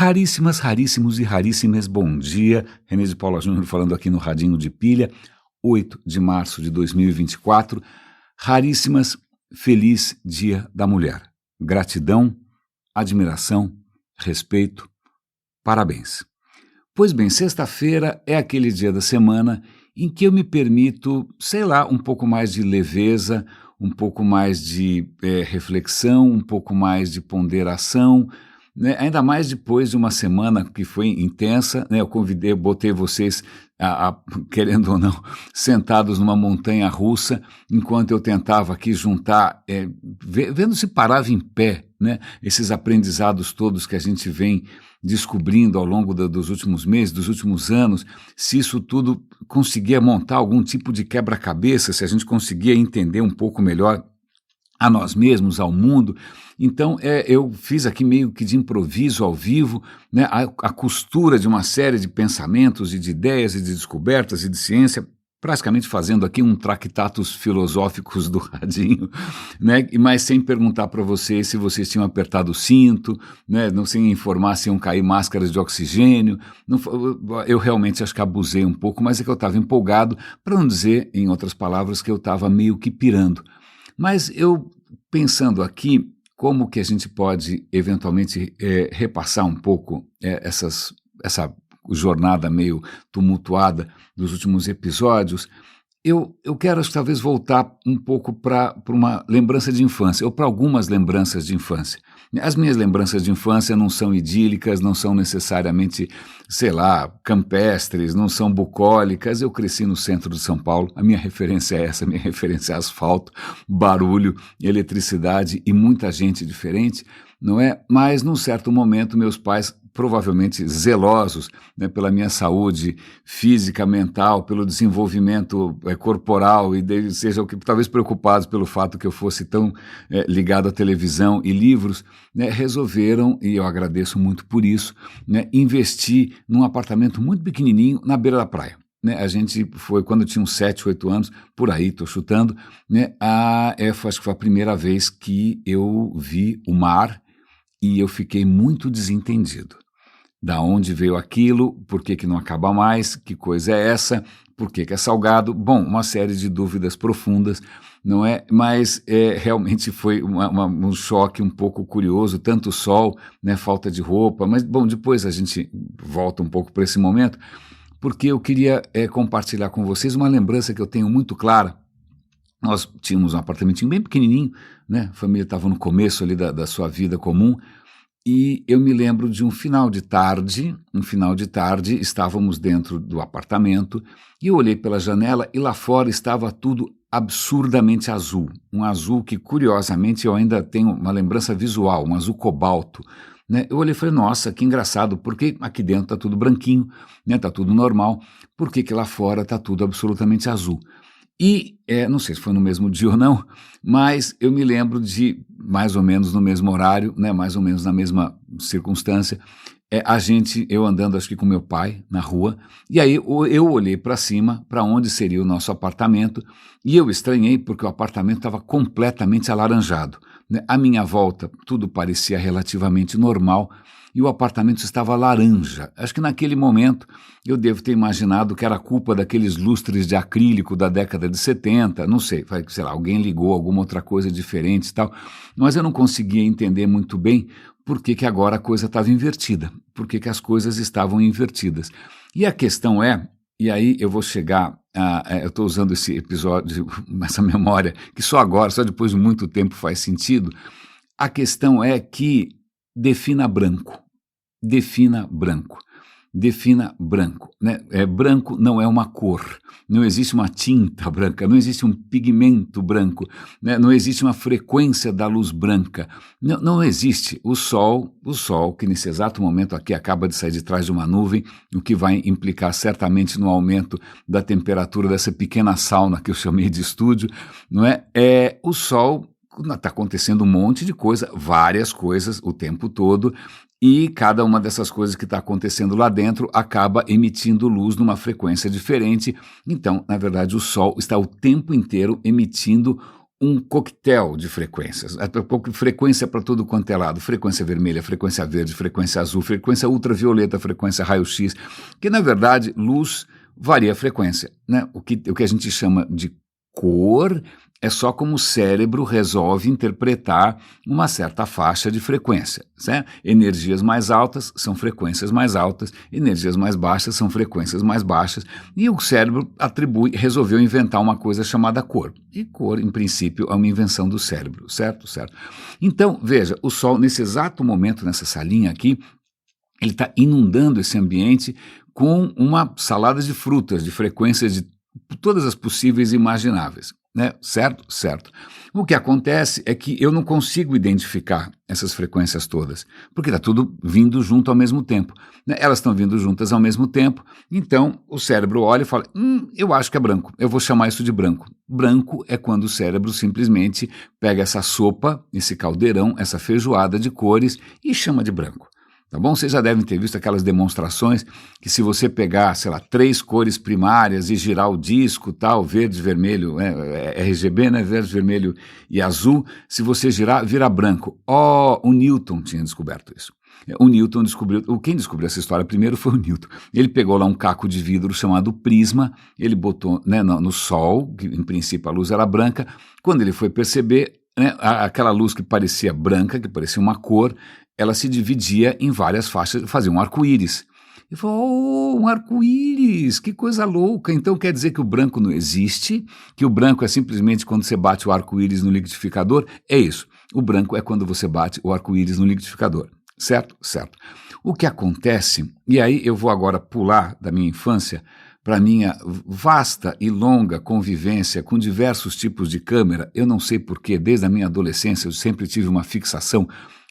Raríssimas, raríssimos e raríssimas, bom dia. René de Paula Júnior falando aqui no Radinho de Pilha, 8 de março de 2024. Raríssimas, feliz Dia da Mulher. Gratidão, admiração, respeito, parabéns. Pois bem, sexta-feira é aquele dia da semana em que eu me permito, sei lá, um pouco mais de leveza, um pouco mais de reflexão, um pouco mais de ponderação, né? Ainda mais depois de uma semana que foi intensa, né? Eu botei vocês, querendo ou não, sentados numa montanha russa, enquanto eu tentava aqui juntar, vendo se parava em pé, né? Esses aprendizados todos que a gente vem descobrindo ao longo dos últimos meses, dos últimos anos, se isso tudo conseguia montar algum tipo de quebra-cabeça, se a gente conseguia entender um pouco melhor a nós mesmos, ao mundo. Então, eu fiz aqui meio que de improviso ao vivo, né, a costura de uma série de pensamentos e de ideias e de descobertas e de ciência, praticamente fazendo aqui um tractatus filosóficos do Radinho, né, mas sem perguntar para vocês se vocês tinham apertado o cinto, né, não sem informar se iam cair máscaras de oxigênio. Não, eu realmente acho que abusei um pouco, mas é que eu estava empolgado, para não dizer, em outras palavras, que eu estava meio que pirando. Mas eu, pensando aqui, como que a gente pode eventualmente repassar um pouco essa jornada meio tumultuada dos últimos episódios, eu quero, acho que talvez, voltar um pouco para uma lembrança de infância, ou para algumas lembranças de infância. As minhas lembranças de infância não são idílicas, não são necessariamente, sei lá, campestres, não são bucólicas. Eu cresci no centro de São Paulo, a minha referência é essa, a minha referência é asfalto, barulho, eletricidade e muita gente diferente, não é? Mas, num certo momento, meus pais, provavelmente zelosos, né, pela minha saúde física, mental, pelo desenvolvimento corporal e seja o que, talvez preocupados pelo fato que eu fosse tão ligado à televisão e livros, né, resolveram, e eu agradeço muito por isso, né, investir num apartamento muito pequenininho na beira da praia. Né, a gente foi, quando eu tinha uns 7, 8 anos, por aí, estou chutando, né, acho que foi a primeira vez que eu vi o mar e eu fiquei muito desentendido. Da onde veio aquilo, por que não acaba mais, que coisa é essa, por que é salgado? Bom, uma série de dúvidas profundas, não é? Mas realmente foi um choque um pouco curioso, tanto sol, né, falta de roupa, mas bom, depois a gente volta um pouco para esse momento, porque eu queria compartilhar com vocês uma lembrança que eu tenho muito clara. Nós tínhamos um apartamentinho bem pequenininho, né? A família estava no começo ali da sua vida comum, e eu me lembro de um final de tarde, estávamos dentro do apartamento, e eu olhei pela janela e lá fora estava tudo absurdamente azul, um azul que curiosamente eu ainda tenho uma lembrança visual, um azul cobalto, né? Eu olhei e falei, nossa, que engraçado, porque aqui dentro está tudo branquinho, né? Está tudo normal, por que lá fora está tudo absolutamente azul? E, não sei se foi no mesmo dia ou não, mas eu me lembro de, mais ou menos no mesmo horário, né, mais ou menos na mesma circunstância, eu andando, acho que com meu pai, na rua, e aí eu olhei para cima, para onde seria o nosso apartamento, e eu estranhei porque o apartamento estava completamente alaranjado, né? À minha volta, tudo parecia relativamente normal, e o apartamento estava laranja. Acho que naquele momento eu devo ter imaginado que era culpa daqueles lustres de acrílico da década de 70, não sei lá, alguém ligou alguma outra coisa diferente e tal, mas eu não conseguia entender muito bem por que agora a coisa estava invertida, por que as coisas estavam invertidas. E a questão e aí eu vou chegar, eu estou usando esse episódio, essa memória, que só agora, só depois de muito tempo faz sentido. A questão é que defina branco, né? Branco não é uma cor, não existe uma tinta branca, não existe um pigmento branco, né? Não existe uma frequência da luz branca, não existe o sol que nesse exato momento aqui acaba de sair de trás de uma nuvem, o que vai implicar certamente no aumento da temperatura dessa pequena sauna que eu chamei de estúdio, não é? O sol, está acontecendo um monte de coisa, várias coisas o tempo todo, e cada uma dessas coisas que está acontecendo lá dentro acaba emitindo luz numa frequência diferente. Então, na verdade, o Sol está o tempo inteiro emitindo um coquetel de frequências, frequência para tudo quanto é lado, frequência vermelha, frequência verde, frequência azul, frequência ultravioleta, frequência raio-x, que na verdade luz varia a frequência, né? O que a gente chama de cor é só como o cérebro resolve interpretar uma certa faixa de frequência, certo? Energias mais altas são frequências mais altas, energias mais baixas são frequências mais baixas, e o cérebro resolveu inventar uma coisa chamada cor. E cor, em princípio, é uma invenção do cérebro, certo? Certo. Então, veja, o Sol, nesse exato momento, nessa salinha aqui, ele está inundando esse ambiente com uma salada de frutas, de frequências de todas as possíveis e imagináveis. Né? Certo? Certo. O que acontece é que eu não consigo identificar essas frequências todas, porque está tudo vindo junto ao mesmo tempo. Né? Elas estão vindo juntas ao mesmo tempo, então o cérebro olha e fala, eu acho que é branco, eu vou chamar isso de branco. Branco é quando o cérebro simplesmente pega essa sopa, esse caldeirão, essa feijoada de cores e chama de branco. Tá bom? Vocês já devem ter visto aquelas demonstrações que se você pegar, sei lá, 3 cores primárias e girar o disco, tal, verde, vermelho, RGB, né? Verde, vermelho e azul, se você girar, vira branco. O Newton tinha descoberto isso. O Newton quem descobriu essa história primeiro foi o Newton. Ele pegou lá um caco de vidro chamado prisma, ele botou, né, no Sol, que em princípio a luz era branca, quando ele foi perceber, né, aquela luz que parecia branca, que parecia uma cor, ela se dividia em várias faixas, fazia um arco-íris. Ele falou, um arco-íris, que coisa louca, então quer dizer que o branco não existe, que o branco é simplesmente quando você bate o arco-íris no liquidificador? É isso, o branco é quando você bate o arco-íris no liquidificador, certo? Certo. O que acontece, e aí eu vou agora pular da minha infância para a minha vasta e longa convivência com diversos tipos de câmera, eu não sei porquê, desde a minha adolescência eu sempre tive uma fixação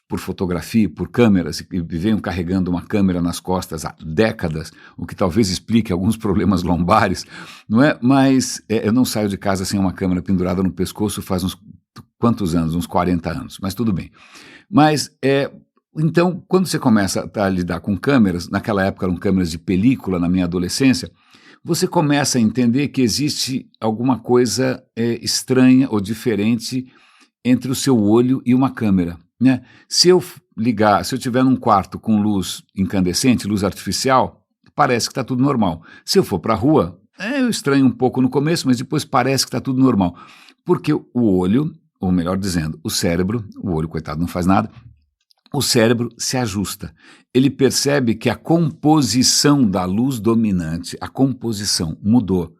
por fotografia, por câmeras, e venho carregando uma câmera nas costas há décadas, o que talvez explique alguns problemas lombares, não é? Mas eu não saio de casa sem uma câmera pendurada no pescoço faz uns quantos anos? Uns 40 anos, mas tudo bem. Mas, então, quando você começa a lidar com câmeras, naquela época eram câmeras de película, na minha adolescência, você começa a entender que existe alguma coisa estranha ou diferente entre o seu olho e uma câmera. Né? Se eu tiver num quarto com luz incandescente, luz artificial, parece que está tudo normal. Se eu for para a rua, eu estranho um pouco no começo, mas depois parece que está tudo normal. Porque o olho, ou melhor dizendo, o cérebro, o olho, coitado, não faz nada, o cérebro se ajusta. Ele percebe que a composição da luz dominante, a composição mudou.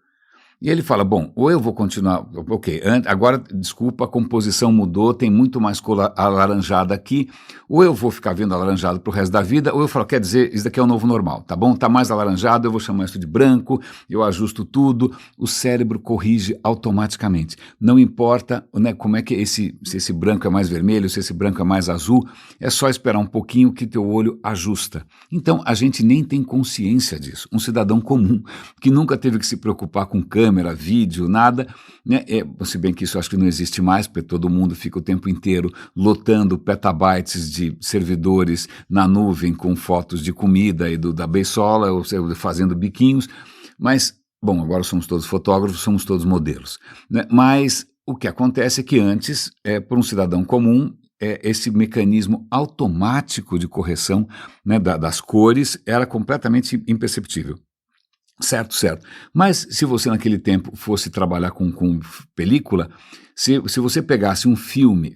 E ele fala, bom, ou eu vou continuar, ok, agora, desculpa, a composição mudou, tem muito mais cor alaranjada aqui, ou eu vou ficar vendo alaranjado pro resto da vida, ou eu falo, quer dizer, isso daqui é o novo normal, tá bom? Tá mais alaranjado, eu vou chamar isso de branco, eu ajusto tudo, o cérebro corrige automaticamente. Não importa, né, como é que se esse branco é mais vermelho, se esse branco é mais azul, é só esperar um pouquinho que teu olho ajusta. Então, a gente nem tem consciência disso. Um cidadão comum, que nunca teve que se preocupar com câmera, vídeo, nada, né? Se bem que isso acho que não existe mais, porque todo mundo fica o tempo inteiro lotando petabytes de servidores na nuvem com fotos de comida e da beisola, ou seja, fazendo biquinhos, mas, bom, agora somos todos fotógrafos, somos todos modelos, né? Mas o que acontece é que antes, por um cidadão comum, esse mecanismo automático de correção, né, das cores era completamente imperceptível. Certo, certo. Mas se você naquele tempo fosse trabalhar com película, se você pegasse um filme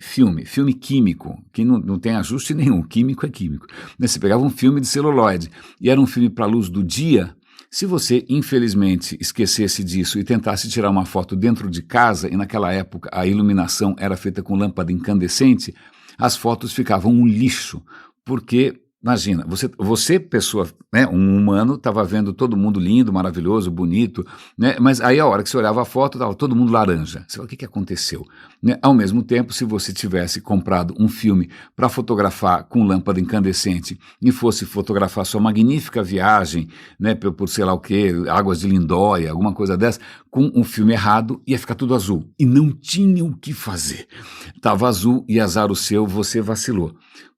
químico, que não tem ajuste nenhum, químico é químico, né? Você pegava um filme de celuloide e era um filme para a luz do dia, se você infelizmente esquecesse disso e tentasse tirar uma foto dentro de casa, e naquela época a iluminação era feita com lâmpada incandescente, as fotos ficavam um lixo, porque... Imagina, você pessoa, né, um humano, estava vendo todo mundo lindo, maravilhoso, bonito, né, mas aí a hora que você olhava a foto, estava todo mundo laranja. Você fala, o que aconteceu? Né? Ao mesmo tempo, se você tivesse comprado um filme para fotografar com lâmpada incandescente e fosse fotografar sua magnífica viagem, né, por sei lá o quê, Águas de Lindóia, alguma coisa dessa, com um filme errado, ia ficar tudo azul. E não tinha o que fazer. Estava azul e azar o seu, você vacilou.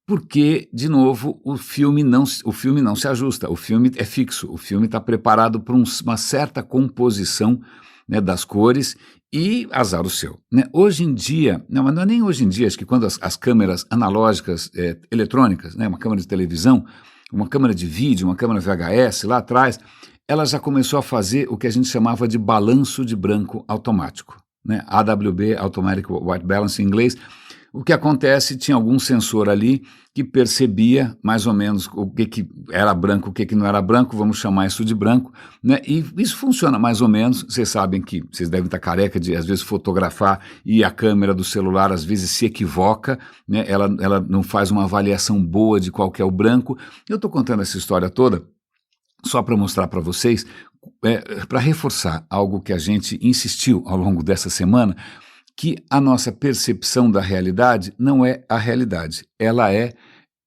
Porque, de novo, o filme não se ajusta, o filme é fixo, o filme está preparado para uma certa composição né, das cores, e azar o seu, né? Hoje em dia, não, mas não é nem hoje em dia, acho que quando as câmeras analógicas, eletrônicas, né, uma câmera de televisão, uma câmera de vídeo, uma câmera VHS lá atrás, ela já começou a fazer o que a gente chamava de balanço de branco automático, né? AWB, Automatic White Balance em inglês. O que acontece, tinha algum sensor ali que percebia mais ou menos o que era branco, o que não era branco, vamos chamar isso de branco, né? E isso funciona mais ou menos. Vocês sabem que vocês devem estar careca de, às vezes, fotografar e a câmera do celular, às vezes, se equivoca, né? Ela não faz uma avaliação boa de qual que é o branco. Eu estou contando essa história toda só para mostrar para vocês, para reforçar algo que a gente insistiu ao longo dessa semana, que a nossa percepção da realidade não é a realidade, ela é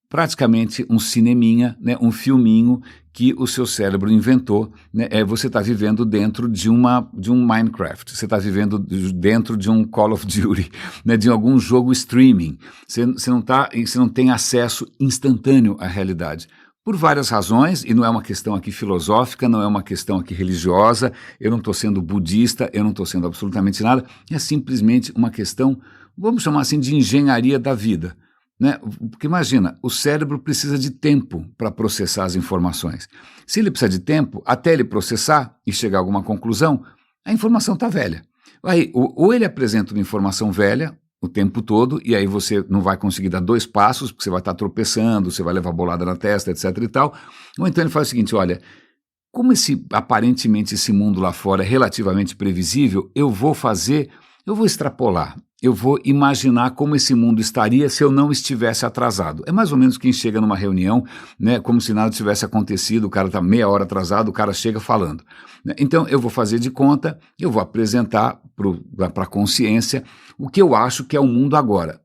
praticamente um cineminha, né, um filminho que o seu cérebro inventou, né? Você está vivendo dentro de um Minecraft, você está vivendo dentro de um Call of Duty, né, de algum jogo streaming, você não tem acesso instantâneo à realidade. Por várias razões, e não é uma questão aqui filosófica, não é uma questão aqui religiosa, eu não estou sendo budista, eu não estou sendo absolutamente nada, é simplesmente uma questão, vamos chamar assim, de engenharia da vida, né? Porque imagina, o cérebro precisa de tempo para processar as informações. Se ele precisa de tempo, até ele processar e chegar a alguma conclusão, a informação está velha. Aí, ou ele apresenta uma informação velha, o tempo todo, e aí você não vai conseguir dar 2 passos, porque você vai estar tropeçando, você vai levar bolada na testa, etc e tal. Ou então ele faz o seguinte, olha, como aparentemente esse mundo lá fora é relativamente previsível, eu vou extrapolar, eu vou imaginar como esse mundo estaria se eu não estivesse atrasado. É mais ou menos quem chega numa reunião, né, como se nada tivesse acontecido, o cara está meia hora atrasado, o cara chega falando. Então eu vou fazer de conta, eu vou apresentar para a consciência o que eu acho que é o mundo agora.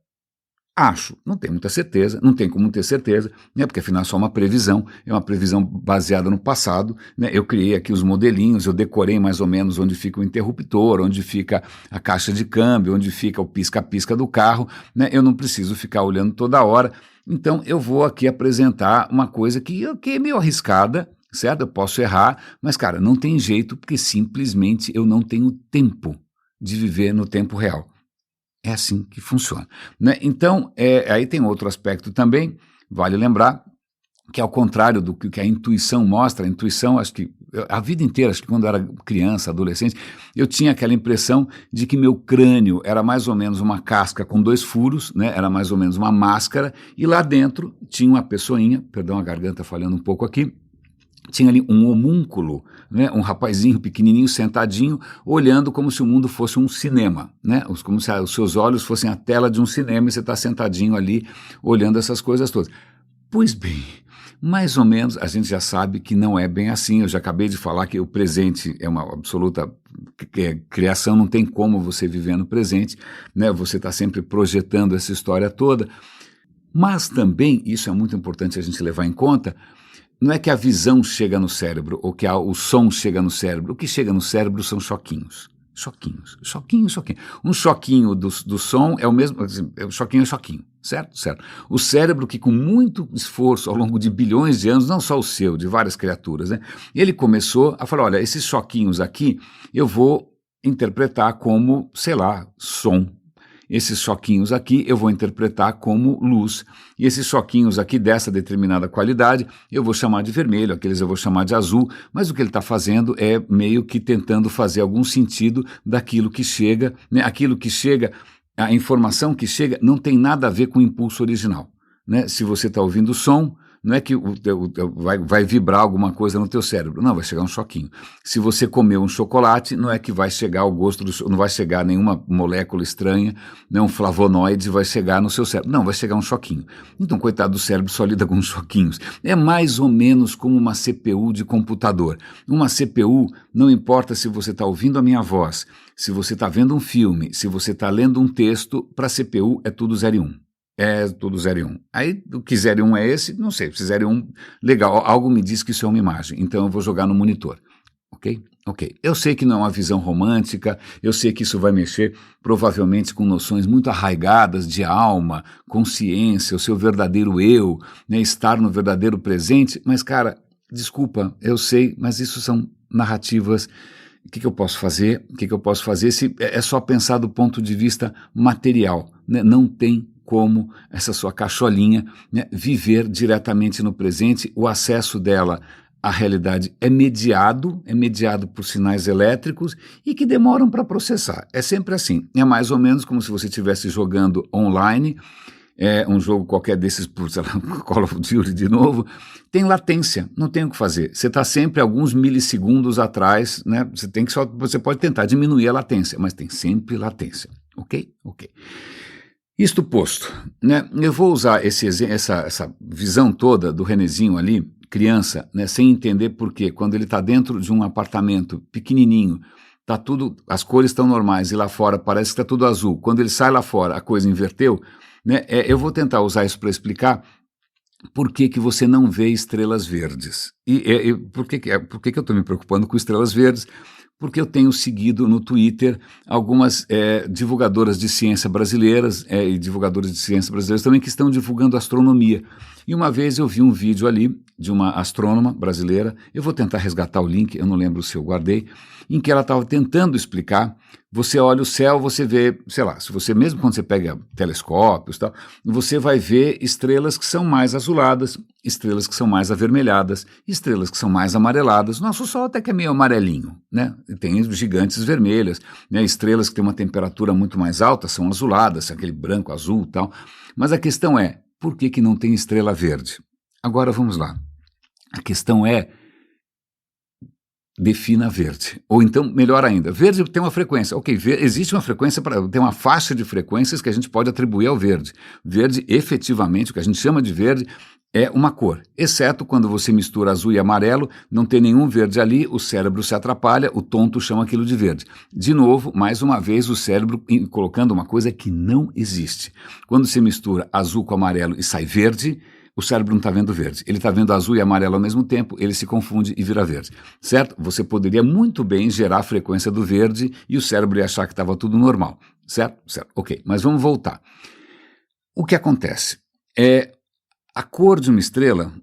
Acho, não tenho muita certeza, não tem como ter certeza, né, porque afinal é só uma previsão, é uma previsão baseada no passado, né, eu criei aqui os modelinhos, eu decorei mais ou menos onde fica o interruptor, onde fica a caixa de câmbio, onde fica o pisca-pisca do carro, né, eu não preciso ficar olhando toda hora, então eu vou aqui apresentar uma coisa que é meio arriscada, certo? Eu posso errar, mas cara, não tem jeito, porque simplesmente eu não tenho tempo de viver no tempo real. É assim que funciona, né? Então, aí tem outro aspecto também, vale lembrar, que ao contrário do que a intuição mostra, a intuição, acho que a vida inteira, acho que quando eu era criança, adolescente, eu tinha aquela impressão de que meu crânio era mais ou menos uma casca com 2 furos, né? Era mais ou menos uma máscara, e lá dentro tinha uma pessoinha, perdão, a garganta falhando um pouco aqui, tinha ali um homúnculo, né, um rapazinho pequenininho sentadinho, olhando como se o mundo fosse um cinema, né, como se os seus olhos fossem a tela de um cinema e você está sentadinho ali olhando essas coisas todas. Pois bem, mais ou menos a gente já sabe que não é bem assim. Eu já acabei de falar que o presente é uma absoluta criação, não tem como você viver no presente, né, você está sempre projetando essa história toda, mas também, isso é muito importante a gente levar em conta, não é que a visão chega no cérebro ou que o som chega no cérebro. O que chega no cérebro são choquinhos. Choquinhos. Um choquinho do som é o mesmo, choquinho é choquinho, certo? Certo. O cérebro que com muito esforço ao longo de bilhões de anos, não só o seu, de várias criaturas, né? Ele começou a falar, olha, esses choquinhos aqui eu vou interpretar como, sei lá, som. Esses choquinhos aqui eu vou interpretar como luz, e esses choquinhos aqui dessa determinada qualidade eu vou chamar de vermelho, aqueles eu vou chamar de azul, mas o que ele está fazendo é meio que tentando fazer algum sentido daquilo que chega, né? Aquilo que chega, a informação que chega não tem nada a ver com o impulso original, né? Se você está ouvindo o som, não é que vai vibrar alguma coisa no teu cérebro, não, vai chegar um choquinho. Se você comer um chocolate, não é que vai chegar o gosto, não vai chegar nenhuma molécula estranha, né, um flavonoide vai chegar no seu cérebro, não, vai chegar um choquinho. Então, coitado do cérebro, só lida com choquinhos. É mais ou menos como uma CPU de computador. Uma CPU, não importa se você está ouvindo a minha voz, se você está vendo um filme, se você está lendo um texto, para a CPU é tudo 0 e 1. É tudo 0 e 1. Aí, o que 0 e 1 é esse? Não sei, se 0 e 1, legal, algo me diz que isso é uma imagem, então eu vou jogar no monitor, ok? Ok. Eu sei que não é uma visão romântica, eu sei que isso vai mexer provavelmente com noções muito arraigadas de alma, consciência, o seu verdadeiro eu, né, estar no verdadeiro presente, mas cara, desculpa, eu sei, mas isso são narrativas O que eu posso fazer? O que eu posso fazer se é só pensar do ponto de vista material, né? Não tem como essa sua cacholinha, né, viver diretamente no presente. O acesso dela à realidade é mediado por sinais elétricos e que demoram para processar. É sempre assim. É mais ou menos como se você estivesse jogando online, um jogo qualquer desses, por, sei lá, Call of Duty de novo, tem latência, não tem o que fazer. Você está sempre alguns milissegundos atrás, né? Você pode tentar diminuir a latência, mas tem sempre latência, ok? Ok. Isto posto, né, eu vou usar essa visão toda do Renezinho ali, criança, né, sem entender por quê. Quando ele está dentro de um apartamento pequenininho, tá tudo, as cores estão normais e lá fora parece que está tudo azul. Quando ele sai lá fora, a coisa inverteu, né, eu vou tentar usar isso para explicar por que você não vê estrelas verdes. E por que eu estou me preocupando com estrelas verdes? Porque eu tenho seguido no Twitter algumas divulgadoras de ciência brasileiras e divulgadores de ciência brasileiros também que estão divulgando astronomia. E uma vez eu vi um vídeo ali de uma astrônoma brasileira, eu vou tentar resgatar o link, eu não lembro se eu guardei, em que ela estava tentando explicar. Você olha o céu, você vê, sei lá, se você mesmo quando você pega telescópios e tal, você vai ver estrelas que são mais azuladas, estrelas que são mais avermelhadas, estrelas que são mais amareladas. Nosso Sol até que é meio amarelinho, né? Tem gigantes vermelhas, né? Estrelas que têm uma temperatura muito mais alta são azuladas, aquele branco, azul e tal. Mas a questão é, por que não tem estrela verde? Agora vamos lá. A questão é, defina verde. Ou então, melhor ainda, verde tem uma frequência. Ok, existe uma frequência, tem uma faixa de frequências que a gente pode atribuir ao verde. Verde, efetivamente, o que a gente chama de verde, é uma cor. Exceto quando você mistura azul e amarelo, não tem nenhum verde ali, o cérebro se atrapalha, o tonto chama aquilo de verde. De novo, mais uma vez, o cérebro colocando uma coisa que não existe. Quando você mistura azul com amarelo e sai verde, o cérebro não está vendo verde, ele está vendo azul e amarelo ao mesmo tempo, ele se confunde e vira verde, certo? Você poderia muito bem gerar a frequência do verde e o cérebro ia achar que estava tudo normal, certo? Certo, ok, mas vamos voltar. O que acontece? A cor de uma estrela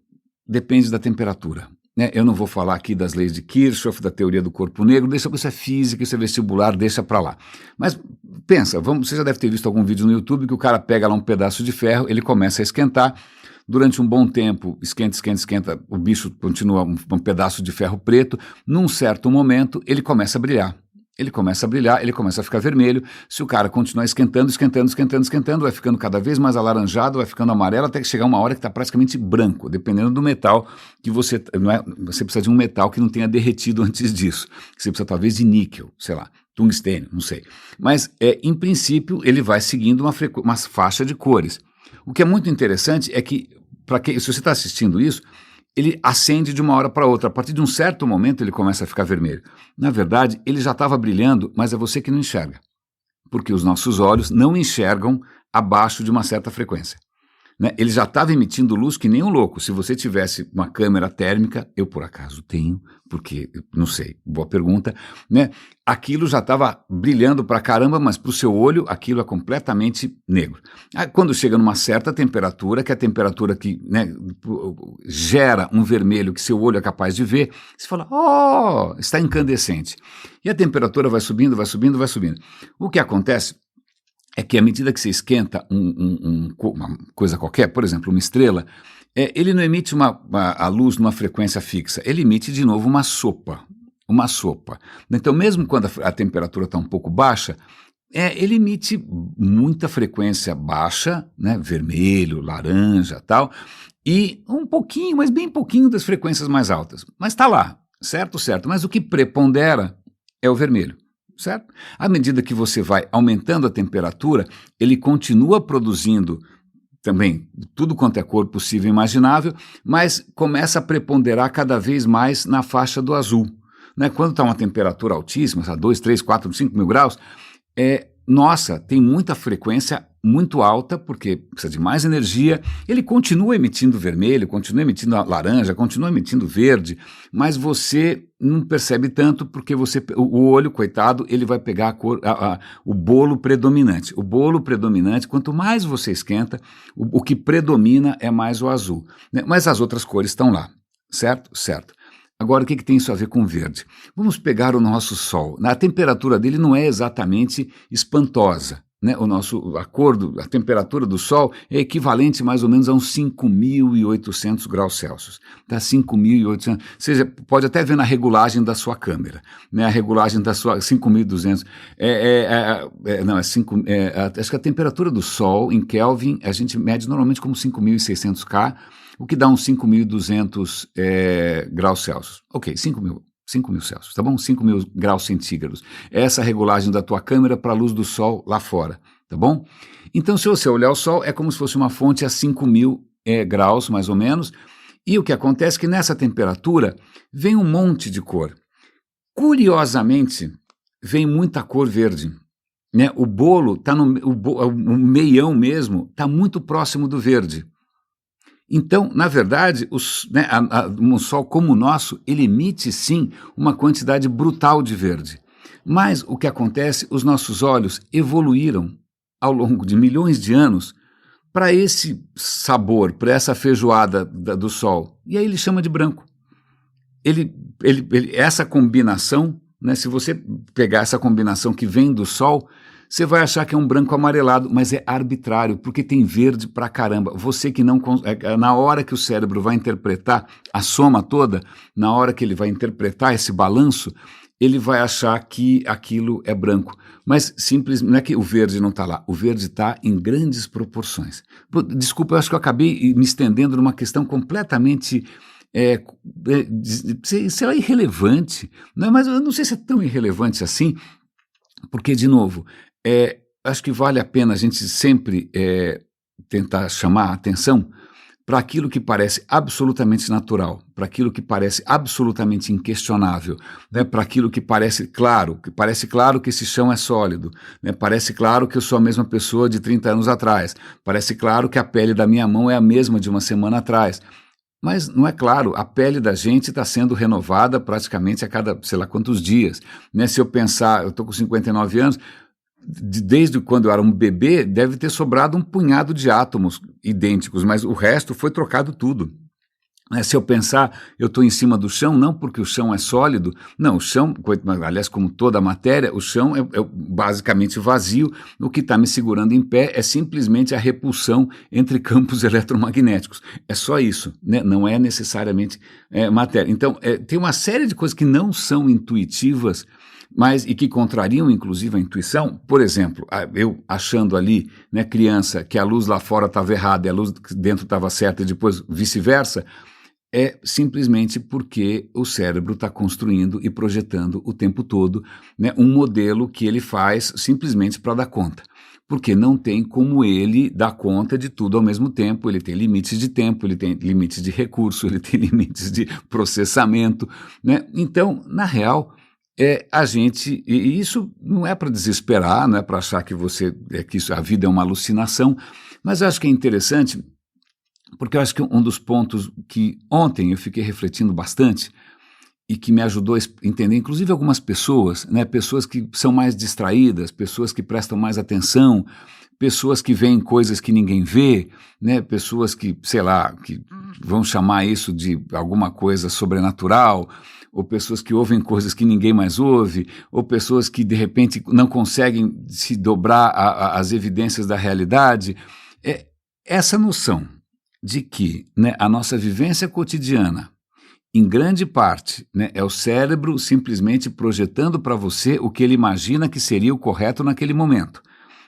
depende da temperatura, né? Eu não vou falar aqui das leis de Kirchhoff, da teoria do corpo negro, deixa isso é física, isso é vestibular, deixa para lá. Mas pensa, você já deve ter visto algum vídeo no YouTube que o cara pega lá um pedaço de ferro, ele começa a esquentar. Durante um bom tempo, esquenta, o bicho continua um pedaço de ferro preto. Num certo momento, ele começa a brilhar. Ele começa a ficar vermelho. Se o cara continuar esquentando, vai ficando cada vez mais alaranjado, vai ficando amarelo, até que chegar uma hora que está praticamente branco, dependendo do metal que você... Você precisa de um metal que não tenha derretido antes disso. Você precisa talvez de níquel, sei lá, tungstênio, não sei. Mas, em princípio, ele vai seguindo uma faixa de cores. O que é muito interessante é que, se você está assistindo isso, ele acende de uma hora para outra. A partir de um certo momento ele começa a ficar vermelho. Na verdade, ele já estava brilhando, mas é você que não enxerga. Porque os nossos olhos não enxergam abaixo de uma certa frequência, né? Ele já estava emitindo luz que nem um louco. Se você tivesse uma câmera térmica, eu por acaso tenho, porque, não sei, boa pergunta, né? Aquilo já estava brilhando pra caramba, mas para o seu olho aquilo é completamente negro. Aí, quando chega numa certa temperatura, que é a temperatura que, né, gera um vermelho que seu olho é capaz de ver, você fala, está incandescente. E a temperatura vai subindo. O que acontece é que à medida que você esquenta uma coisa qualquer, por exemplo, uma estrela, ele não emite a luz numa frequência fixa, ele emite de novo uma sopa. Então, mesmo quando a temperatura está um pouco baixa, ele emite muita frequência baixa, né, vermelho, laranja, tal, e um pouquinho, mas bem pouquinho das frequências mais altas. Mas está lá, certo? Mas o que prepondera é o vermelho. Certo? À medida que você vai aumentando a temperatura, ele continua produzindo também tudo quanto é cor possível e imaginável, mas começa a preponderar cada vez mais na faixa do azul, né? Quando está uma temperatura altíssima, 2, 3, 4, 5 mil graus, tem muita frequência muito alta, porque precisa de mais energia, ele continua emitindo vermelho, continua emitindo laranja, continua emitindo verde, mas você não percebe tanto porque o olho, coitado, ele vai pegar a cor, o bolo predominante. O bolo predominante, quanto mais você esquenta, o que predomina é mais o azul, né? Mas as outras cores estão lá, certo? Agora, o que tem isso a ver com verde? Vamos pegar o nosso Sol. A temperatura dele não é exatamente espantosa, né? A temperatura do Sol é equivalente mais ou menos a uns 5.800 graus Celsius. Tá? 5.800, ou seja, pode até ver na regulagem da sua câmera, né? A regulagem da sua 5.200. Acho que a temperatura do Sol em Kelvin a gente mede normalmente como 5.600 K, o que dá uns 5.200 graus Celsius. Ok, 5.000 Celsius, tá bom? 5.000 graus centígrados. Essa é a regulagem da tua câmera para a luz do Sol lá fora, tá bom? Então, se você olhar o Sol, é como se fosse uma fonte a 5.000 graus, mais ou menos, e o que acontece é que nessa temperatura vem um monte de cor. Curiosamente, vem muita cor verde, né? O bolo, o meião mesmo, está muito próximo do verde. Então, na verdade, um Sol como o nosso, ele emite sim uma quantidade brutal de verde. Mas o que acontece, os nossos olhos evoluíram ao longo de milhões de anos para esse sabor, para essa feijoada do Sol. E aí ele chama de branco. Essa combinação, né, se você pegar essa combinação que vem do Sol, você vai achar que é um branco amarelado, mas é arbitrário, porque tem verde pra caramba. Você que não... Na hora que o cérebro vai interpretar a soma toda, na hora que ele vai interpretar esse balanço, ele vai achar que aquilo é branco. Mas simples, não é que o verde não está lá, o verde está em grandes proporções. Desculpa, eu acho que eu acabei me estendendo numa questão completamente... sei lá, irrelevante, né? Mas eu não sei se é tão irrelevante assim, porque, de novo... acho que vale a pena a gente sempre tentar chamar a atenção para aquilo que parece absolutamente natural, para aquilo que parece absolutamente inquestionável, né? Para aquilo que parece claro que esse chão é sólido, né? Parece claro que eu sou a mesma pessoa de 30 anos atrás, parece claro que a pele da minha mão é a mesma de uma semana atrás. Mas não é claro, a pele da gente está sendo renovada praticamente a cada, sei lá quantos dias, né? Se eu pensar, eu estou com 59 anos, desde quando eu era um bebê, deve ter sobrado um punhado de átomos idênticos, mas o resto foi trocado tudo. Se eu pensar, eu estou em cima do chão, não porque o chão é sólido, não, o chão, aliás, como toda a matéria, o chão é basicamente vazio, o que está me segurando em pé é simplesmente a repulsão entre campos eletromagnéticos, é só isso, né? Não é necessariamente matéria. Então, tem uma série de coisas que não são intuitivas, e que contrariam, inclusive, a intuição. Por exemplo, eu achando ali, né, criança, que a luz lá fora estava errada e a luz dentro estava certa e depois vice-versa, é simplesmente porque o cérebro está construindo e projetando o tempo todo, né, um modelo que ele faz simplesmente para dar conta. Porque não tem como ele dar conta de tudo ao mesmo tempo, ele tem limites de tempo, ele tem limites de recurso, ele tem limites de processamento, né? Então, na real... e isso não é para desesperar, não é para achar que a vida é uma alucinação, mas eu acho que é interessante, porque eu acho que um dos pontos que ontem eu fiquei refletindo bastante e que me ajudou a entender, inclusive algumas pessoas, né, pessoas que são mais distraídas, pessoas que prestam mais atenção, pessoas que veem coisas que ninguém vê, né, pessoas que, sei lá, que vão chamar isso de alguma coisa sobrenatural, ou pessoas que ouvem coisas que ninguém mais ouve, ou pessoas que de repente não conseguem se dobrar às evidências da realidade. Essa noção de que, né, a nossa vivência cotidiana, em grande parte, né, é o cérebro simplesmente projetando para você o que ele imagina que seria o correto naquele momento,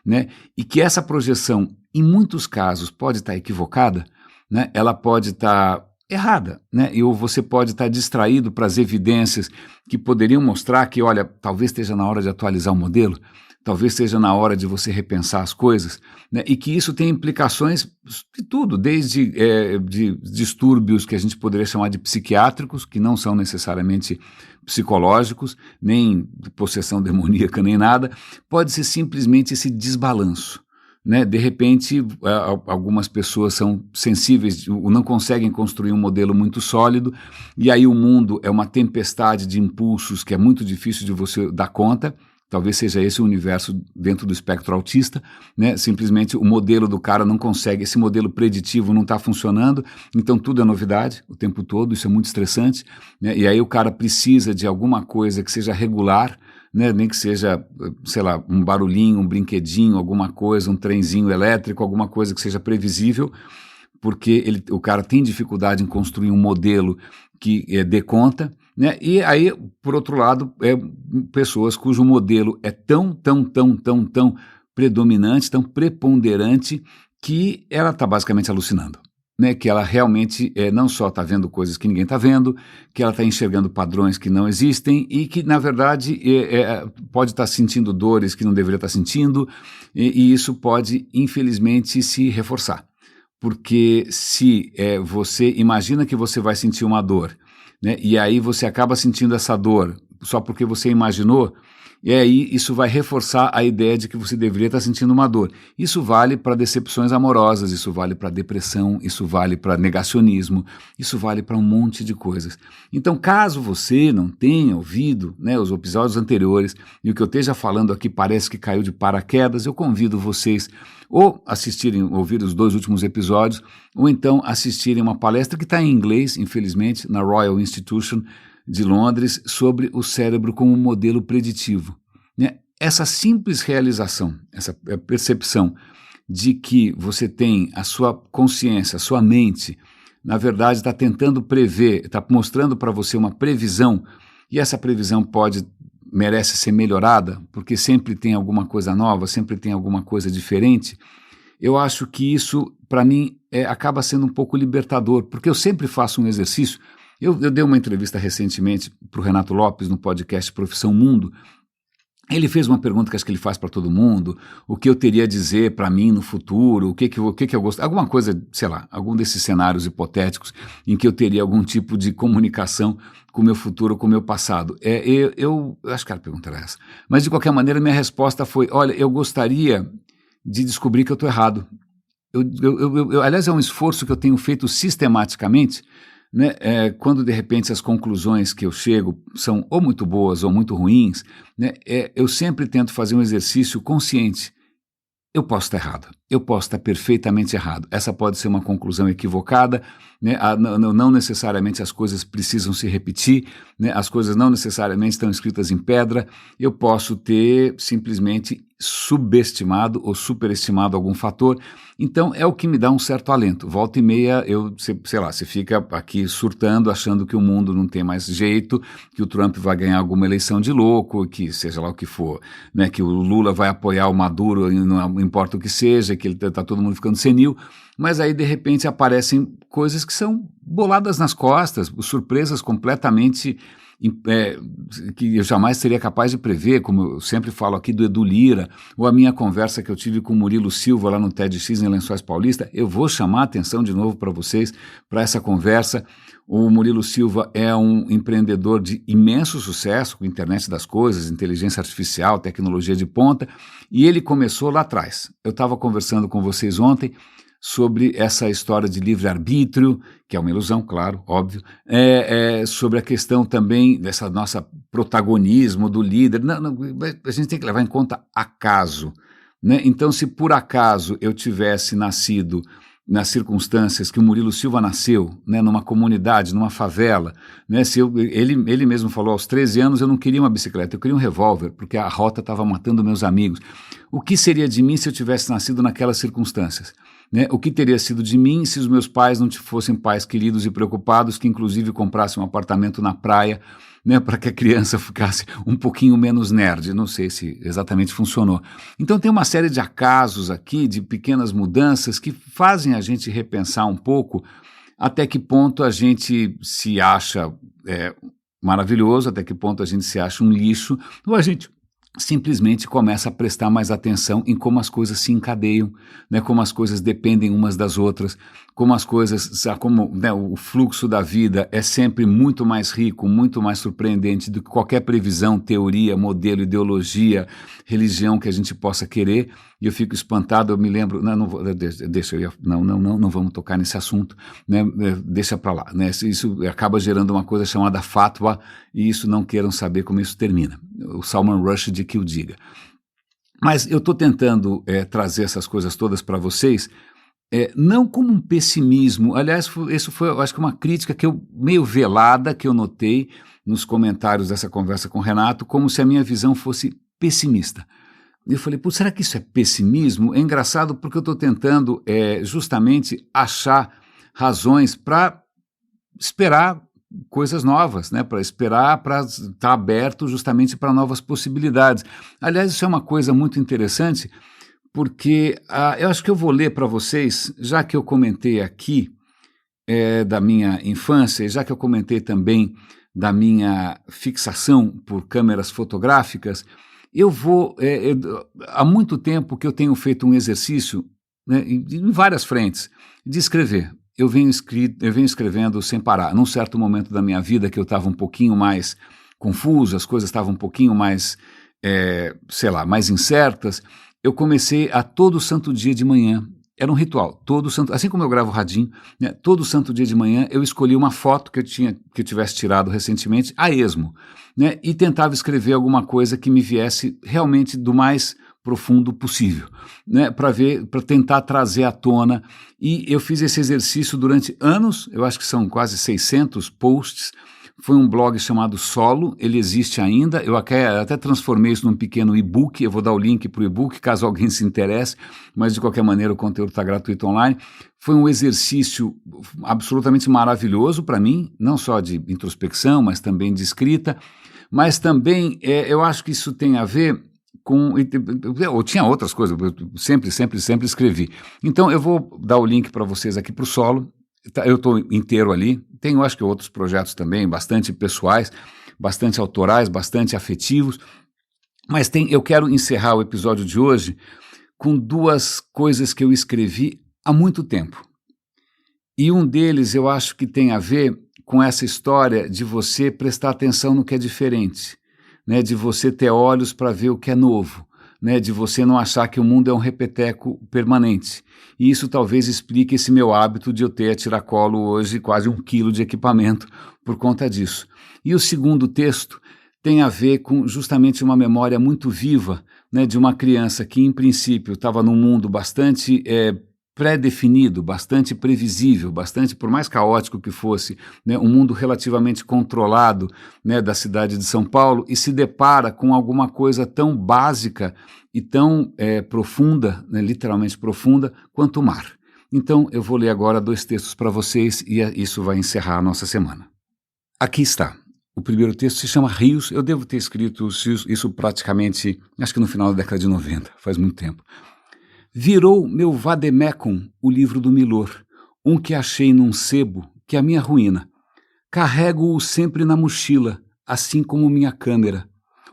né, e que essa projeção, em muitos casos, pode estar equivocada, né, ela pode estar errada, né? Ou você pode estar distraído para as evidências que poderiam mostrar que, olha, talvez esteja na hora de atualizar o modelo, talvez seja na hora de você repensar as coisas, né? E que isso tem implicações de tudo, desde de distúrbios que a gente poderia chamar de psiquiátricos, que não são necessariamente psicológicos, nem possessão demoníaca, nem nada, pode ser simplesmente esse desbalanço. Né? De repente, algumas pessoas são sensíveis, não conseguem construir um modelo muito sólido, e aí o mundo é uma tempestade de impulsos que é muito difícil de você dar conta. Talvez seja esse o universo dentro do espectro autista, né? Simplesmente o modelo do cara não consegue, esse modelo preditivo não está funcionando, então tudo é novidade o tempo todo, isso é muito estressante, né? E aí o cara precisa de alguma coisa que seja regular, né? Nem que seja, sei lá, um barulhinho, um brinquedinho, alguma coisa, um trenzinho elétrico, alguma coisa que seja previsível, porque o cara tem dificuldade em construir um modelo que dê conta, né? E aí, por outro lado, pessoas cujo modelo é tão predominante, tão preponderante, que ela está basicamente alucinando, né? Que ela realmente não só está vendo coisas que ninguém está vendo, que ela está enxergando padrões que não existem e que, na verdade, pode estar sentindo dores que não deveria estar sentindo, e isso pode, infelizmente, se reforçar. Porque se você imagina que você vai sentir uma dor, né, e aí você acaba sentindo essa dor só porque você imaginou, e aí isso vai reforçar a ideia de que você deveria estar sentindo uma dor. Isso vale para decepções amorosas, isso vale para depressão, isso vale para negacionismo, isso vale para um monte de coisas. Então, caso você não tenha ouvido, né, os episódios anteriores, e o que eu esteja falando aqui parece que caiu de paraquedas, eu convido vocês ou ouvir os 2 últimos episódios, ou então assistirem uma palestra que está em inglês, infelizmente, na Royal Institution de Londres, sobre o cérebro como modelo preditivo, né? Essa simples realização, essa percepção de que você tem a sua consciência, a sua mente, na verdade está tentando prever, está mostrando para você uma previsão, e essa previsão merece ser melhorada, porque sempre tem alguma coisa nova, sempre tem alguma coisa diferente. Eu acho que isso, para mim, acaba sendo um pouco libertador, porque eu sempre faço um exercício. Eu dei uma entrevista recentemente para o Renato Lopes no podcast Profissão Mundo. Ele fez uma pergunta que acho que ele faz para todo mundo, o que eu teria a dizer para mim no futuro, o que eu gosto, alguma coisa, sei lá, algum desses cenários hipotéticos em que eu teria algum tipo de comunicação com o meu futuro, com o meu passado. Eu acho que a pergunta era essa. Mas, de qualquer maneira, minha resposta foi, olha, eu gostaria de descobrir que eu estou errado. Aliás, é um esforço que eu tenho feito sistematicamente, né? Quando de repente as conclusões que eu chego são ou muito boas ou muito ruins, né? Eu sempre tento fazer um exercício consciente. Eu posso estar errado, eu posso estar perfeitamente errado. Essa pode ser uma conclusão equivocada, né? Não necessariamente as coisas precisam se repetir, né? As coisas não necessariamente estão escritas em pedra. Eu posso ter simplesmente subestimado ou superestimado algum fator. Então é o que me dá um certo alento. Volta e meia, você fica aqui surtando, achando que o mundo não tem mais jeito, que o Trump vai ganhar alguma eleição de louco, que seja lá o que for, né? Que o Lula vai apoiar o Maduro, não importa o que seja, que está todo mundo ficando senil, mas aí de repente aparecem coisas que são boladas nas costas, surpresas completamente que eu jamais seria capaz de prever, como eu sempre falo aqui do Edu Lira, ou a minha conversa que eu tive com o Murilo Silva lá no TEDx em Lençóis Paulista. Eu vou chamar a atenção de novo para vocês, para essa conversa. O Murilo Silva é um empreendedor de imenso sucesso com a internet das coisas, inteligência artificial, tecnologia de ponta, e ele começou lá atrás. Eu estava conversando com vocês ontem sobre essa história de livre-arbítrio, que é uma ilusão, claro, óbvio, sobre a questão também dessa nossa protagonismo do líder. Não, a gente tem que levar em conta acaso, né? Então, se por acaso eu tivesse nascido nas circunstâncias que o Murilo Silva nasceu, né, numa comunidade, numa favela, né, ele mesmo falou, aos 13 anos eu não queria uma bicicleta, eu queria um revólver, porque a rota estava matando meus amigos. O que seria de mim se eu tivesse nascido naquelas circunstâncias? Né? O que teria sido de mim se os meus pais não fossem pais queridos e preocupados, que inclusive comprassem um apartamento na praia, né, para que a criança ficasse um pouquinho menos nerd? Não sei se exatamente funcionou. Então tem uma série de acasos aqui, de pequenas mudanças que fazem a gente repensar um pouco até que ponto a gente se acha maravilhoso, até que ponto a gente se acha um lixo, ou a gente simplesmente começa a prestar mais atenção em como as coisas se encadeiam, né, como as coisas dependem umas das outras, como as coisas, né, o fluxo da vida é sempre muito mais rico, muito mais surpreendente do que qualquer previsão, teoria, modelo, ideologia, religião que a gente possa querer. E eu fico espantado, eu me lembro, não vamos tocar nesse assunto, né, deixa para lá, né, isso acaba gerando uma coisa chamada fatwa, e isso não queiram saber como isso termina. o Salman Rushdie que o diga. Mas eu estou tentando trazer essas coisas todas para vocês, não como um pessimismo. Aliás, isso foi, eu acho que uma crítica meio velada que eu notei nos comentários dessa conversa com o Renato, como se a minha visão fosse pessimista. Eu falei, será que isso é pessimismo? É engraçado porque eu estou tentando justamente achar razões para esperar coisas novas, né? Para esperar, para estar aberto justamente para novas possibilidades. Aliás, isso é uma coisa muito interessante, porque eu acho que eu vou ler para vocês, já que eu comentei aqui da minha infância, e já que eu comentei também da minha fixação por câmeras fotográficas, há muito tempo que eu tenho feito um exercício, né, em várias frentes, de escrever. Eu venho escrevendo sem parar. Num certo momento da minha vida que eu estava um pouquinho mais confuso, as coisas estavam um pouquinho mais, mais incertas, eu comecei a todo santo dia de manhã. Era um ritual, assim como eu gravo radinho, né, todo santo dia de manhã eu escolhia uma foto que eu tivesse tirado recentemente, a esmo, né, e tentava escrever alguma coisa que me viesse realmente do mais profundo possível, né, para tentar trazer à tona. E eu fiz esse exercício durante anos, eu acho que são quase 600 posts. Foi um blog chamado Solo, ele existe ainda, eu até transformei isso num pequeno e-book, eu vou dar o link para o e-book caso alguém se interesse, mas de qualquer maneira o conteúdo está gratuito online. Foi um exercício absolutamente maravilhoso para mim, não só de introspecção, mas também de escrita, mas também eu acho que isso tem a ver ou tinha outras coisas, eu sempre escrevi. Então eu vou dar o link para vocês aqui para o Solo. Eu estou inteiro ali, tenho acho que outros projetos também, bastante pessoais, bastante autorais, bastante afetivos, mas eu quero encerrar o episódio de hoje com duas coisas que eu escrevi há muito tempo. E um deles eu acho que tem a ver com essa história de você prestar atenção no que é diferente, né, de você ter olhos para ver o que é novo, né, de você não achar que o mundo é um repeteco permanente. E isso talvez explique esse meu hábito de eu ter a tiracolo hoje quase 1 quilo de equipamento por conta disso. E o segundo texto tem a ver com justamente uma memória muito viva, né, de uma criança que, em princípio, estava num mundo bastante pré-definido, bastante previsível, bastante, por mais caótico que fosse, né, um mundo relativamente controlado, né, da cidade de São Paulo, e se depara com alguma coisa tão básica e tão profunda, né, literalmente profunda, quanto o mar. Então eu vou ler agora 2 textos para vocês e isso vai encerrar a nossa semana. Aqui está. O primeiro texto se chama Rios. Eu devo ter escrito isso praticamente, acho que no final da década de 90, faz muito tempo. Virou meu vademecum o livro do Milor, um que achei num sebo, que é a minha ruína. Carrego-o sempre na mochila, assim como minha câmera.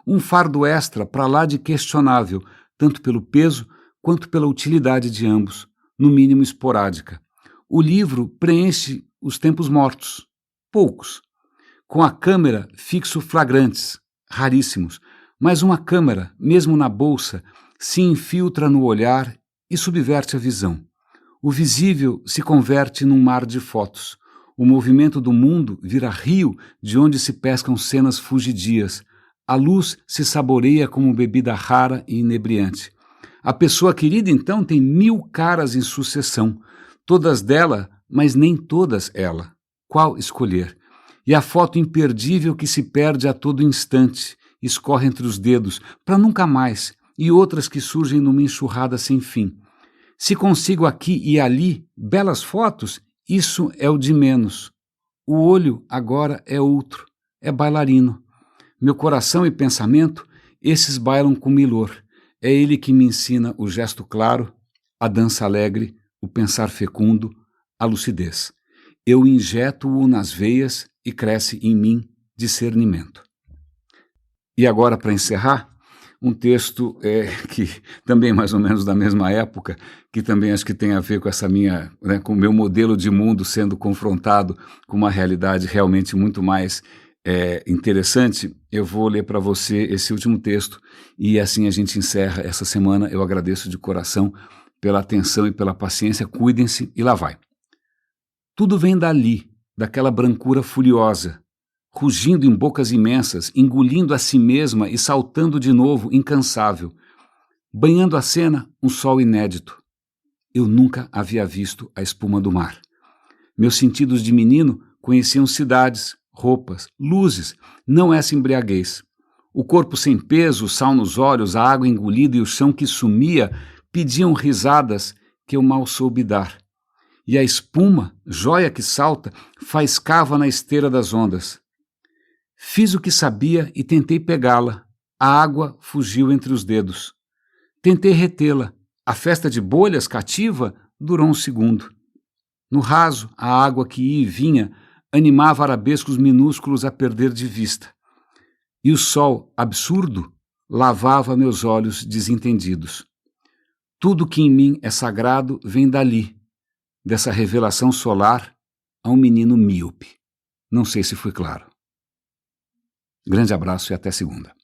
Um fardo extra para lá de questionável, tanto pelo peso quanto pela utilidade de ambos, no mínimo esporádica. O livro preenche os tempos mortos, poucos. Com a câmera fixo flagrantes, raríssimos, mas uma câmera, mesmo na bolsa, se infiltra no olhar e subverte a visão. O visível se converte num mar de fotos. O movimento do mundo vira rio de onde se pescam cenas fugidias. A luz se saboreia como bebida rara e inebriante. A pessoa querida, então, tem 1000 caras em sucessão. Todas dela, mas nem todas ela. Qual escolher? E a foto imperdível que se perde a todo instante, escorre entre os dedos, para nunca mais, e outras que surgem numa enxurrada sem fim. Se consigo aqui e ali belas fotos, isso é o de menos. O olho agora é outro, é bailarino. Meu coração e pensamento, esses bailam com Milor. É ele que me ensina o gesto claro, a dança alegre, o pensar fecundo, a lucidez. Eu injeto-o nas veias e cresce em mim discernimento. E agora, para encerrar, um texto que também mais ou menos da mesma época, que também acho que tem a ver com essa minha, né, com o meu modelo de mundo sendo confrontado com uma realidade realmente muito mais interessante. Eu vou ler para você esse último texto e assim a gente encerra essa semana. Eu agradeço de coração pela atenção e pela paciência. Cuidem-se e lá vai. Tudo vem dali, daquela brancura furiosa, rugindo em bocas imensas, engolindo a si mesma e saltando de novo, incansável. Banhando a cena, um sol inédito. Eu nunca havia visto a espuma do mar. Meus sentidos de menino conheciam cidades, roupas, luzes, não essa embriaguez. O corpo sem peso, o sal nos olhos, a água engolida e o chão que sumia pediam risadas que eu mal soube dar. E a espuma, joia que salta, faiscava na esteira das ondas. Fiz o que sabia e tentei pegá-la. A água fugiu entre os dedos. Tentei retê-la. A festa de bolhas cativa durou um segundo. No raso, a água que ia e vinha animava arabescos minúsculos a perder de vista. E o sol, absurdo, lavava meus olhos desentendidos. Tudo que em mim é sagrado vem dali, dessa revelação solar a um menino míope. Não sei se fui claro. Grande abraço e até segunda.